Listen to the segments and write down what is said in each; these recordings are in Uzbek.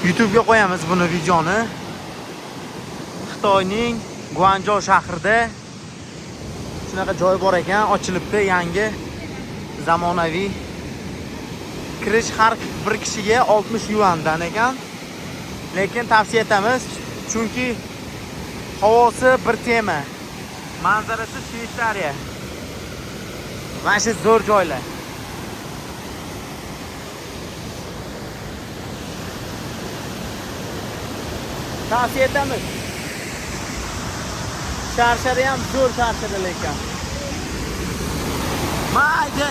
YouTube'ga qo'yamiz buni videoni. Xitoyning Guanzhou shahrida shunaqa joy bor ekan, ochilibdi yangi zamonaviy. Kirish har bir kishiga 60 yuandan ekan. Lekin tavsiya etamiz, chunki havosi bir tema. Manzarasi Shveysariya. Mana shu zo'r joylar. Tavsiya etamiz. Sharshada ham zo'r sharshada lekin. Mayda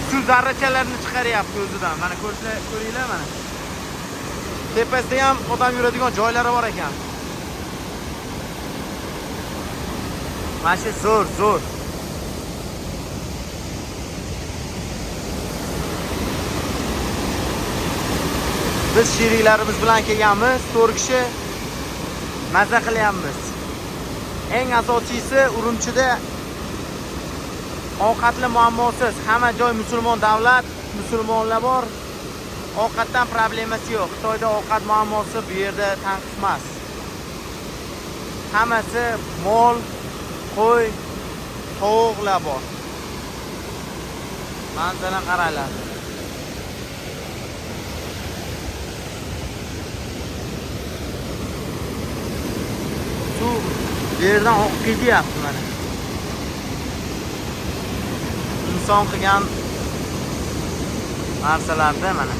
shu zarrachalarni chiqaryapti o'zidan. Mana ko'ringlar mana. Tepasida ham odam yuradigan joylari bor ekan. Mana shu zo'r. Biz sheriklarimiz bilan kelganmiz, 4 kishi mazza qilyapmiz. Eng asosiysi Urumchida ovqatli muammosiz, hamma joy musulmon davlat, musulmonlar bor. Ovqatdan problemasi yo'q. Xitoyda ovqat muammosi bu yerda tanqis emas. Hammasi mol, qo'y, tovuqlar bor. Manzara qaranglar. Suv bu yerdan oqib ketyapti mana. Inson qilgan narsalarda mana.